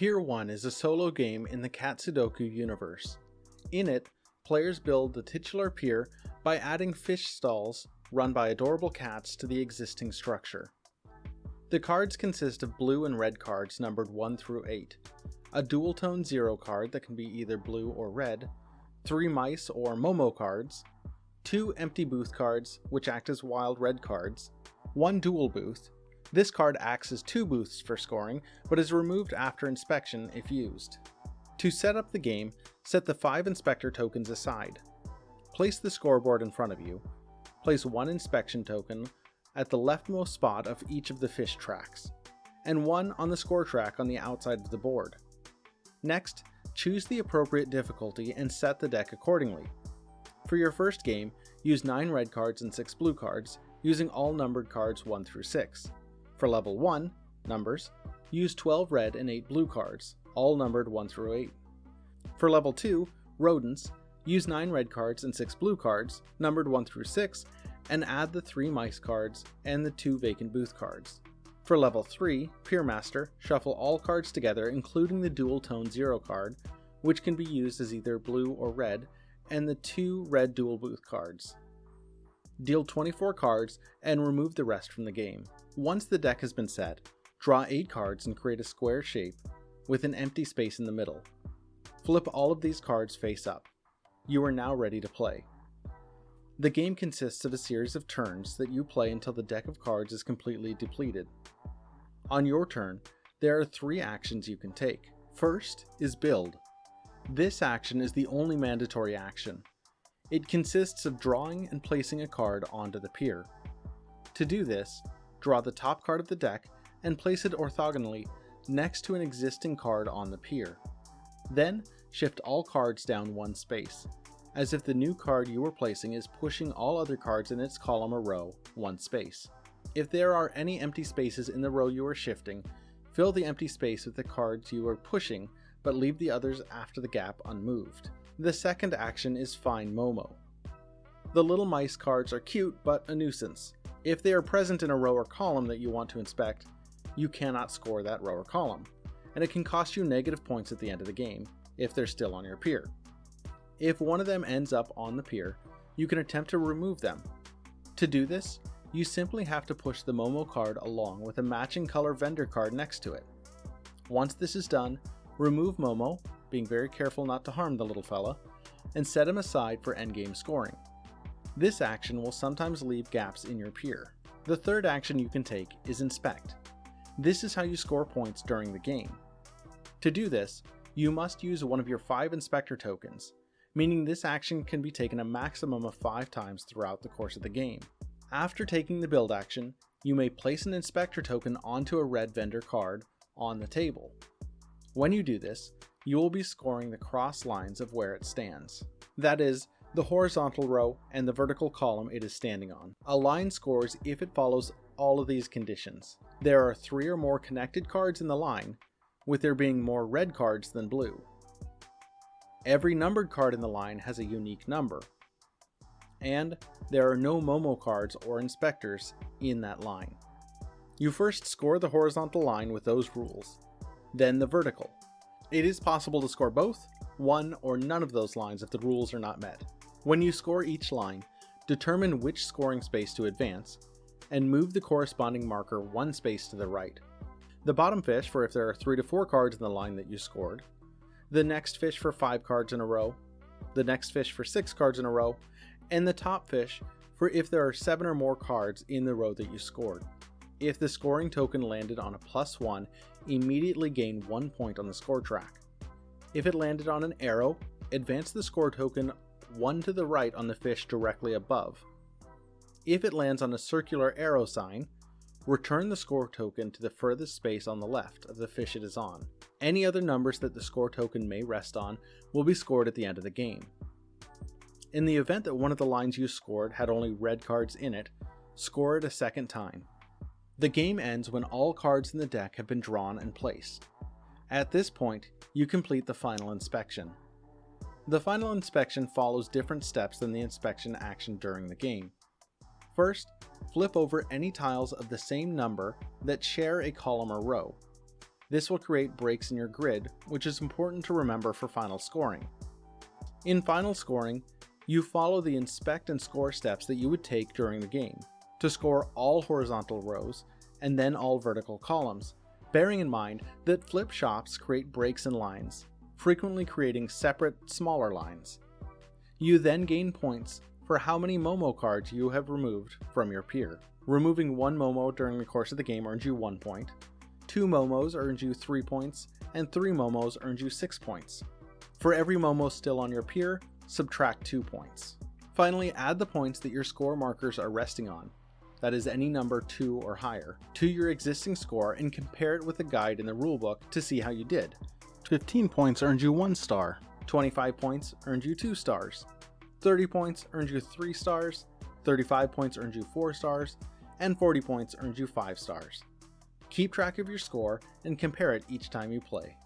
Pier 1 is a solo game in the Cat Sudoku universe. In it, players build the titular pier by adding fish stalls run by adorable cats to the existing structure. The cards consist of blue and red cards numbered 1 through 8, a dual tone 0 card that can be either blue or red, 3 mice or Momo cards, 2 empty booth cards which act as wild red cards, 1 dual booth. This card acts as 2 booths for scoring, but is removed after inspection if used. To set up the game, set the 5 inspector tokens aside. Place the scoreboard in front of you. Place 1 inspection token at the leftmost spot of each of the fish tracks, and 1 on the score track on the outside of the board. Next, choose the appropriate difficulty and set the deck accordingly. For your first game, use 9 red cards and 6 blue cards, using all numbered cards 1 through 6. For level 1, numbers, use 12 red and 8 blue cards, all numbered 1 through 8. For level 2, rodents, use 9 red cards and 6 blue cards, numbered 1 through 6, and add the 3 mice cards and the 2 vacant booth cards. For level 3, Pier Master, shuffle all cards together including the dual tone 0 card, which can be used as either blue or red, and the 2 red dual booth cards. Deal 24 cards and remove the rest from the game. Once the deck has been set, draw 8 cards and create a square shape with an empty space in the middle. Flip all of these cards face up. You are now ready to play. The game consists of a series of turns that you play until the deck of cards is completely depleted. On your turn, there are 3 actions you can take. First is build. This action is the only mandatory action. It consists of drawing and placing a card onto the pier. To do this, draw the top card of the deck and place it orthogonally next to an existing card on the pier. Then, shift all cards down 1 space, as if the new card you are placing is pushing all other cards in its column or row 1 space. If there are any empty spaces in the row you are shifting, fill the empty space with the cards you are pushing, but leave the others after the gap unmoved. The second action is Find Momo. The little mice cards are cute but a nuisance. If they are present in a row or column that you want to inspect, you cannot score that row or column, and it can cost you negative points at the end of the game if they're still on your pier. If one of them ends up on the pier, you can attempt to remove them. To do this, you simply have to push the Momo card along with a matching color vendor card next to it. Once this is done, remove Momo, being very careful not to harm the little fella, and set him aside for endgame scoring. This action will sometimes leave gaps in your pier. The third action you can take is Inspect. This is how you score points during the game. To do this, you must use one of your 5 inspector tokens, meaning this action can be taken a maximum of 5 times throughout the course of the game. After taking the build action, you may place an inspector token onto a red vendor card on the table. When you do this, you will be scoring the cross lines of where it stands. That is, the horizontal row and the vertical column it is standing on. A line scores if it follows all of these conditions. There are 3 or more connected cards in the line, with there being more red cards than blue. Every numbered card in the line has a unique number. And there are no Momo cards or inspectors in that line. You first score the horizontal line with those rules, then the vertical. It is possible to score both, one or none of those lines if the rules are not met. When you score each line, determine which scoring space to advance, and move the corresponding marker 1 space to the right. The bottom fish for if there are 3 to 4 cards in the line that you scored, the next fish for 5 cards in a row, the next fish for 6 cards in a row, and the top fish for if there are 7 or more cards in the row that you scored. If the scoring token landed on a +1, immediately gain 1 point on the score track. If it landed on an arrow, advance the score token 1 to the right on the fish directly above. If it lands on a circular arrow sign, return the score token to the furthest space on the left of the fish it is on. Any other numbers that the score token may rest on will be scored at the end of the game. In the event that one of the lines you scored had only red cards in it, score it a second time. The game ends when all cards in the deck have been drawn and placed. At this point, you complete the final inspection. The final inspection follows different steps than the inspection action during the game. First, flip over any tiles of the same number that share a column or row. This will create breaks in your grid, which is important to remember for final scoring. In final scoring, you follow the inspect and score steps that you would take during the game to score all horizontal rows and then all vertical columns, bearing in mind that flip shops create breaks in lines, frequently creating separate, smaller lines. You then gain points for how many Momo cards you have removed from your pier. Removing one Momo during the course of the game earns you 1 point, 2 Momos earns you 3 points, and 3 Momos earns you 6 points. For every Momo still on your pier, subtract 2 points. Finally, add the points that your score markers are resting on, that is any number 2 or higher, to your existing score and compare it with the guide in the rulebook to see how you did. 15 points earns you 1 star, 25 points earns you 2 stars, 30 points earns you 3 stars, 35 points earns you 4 stars, and 40 points earns you 5 stars. Keep track of your score and compare it each time you play.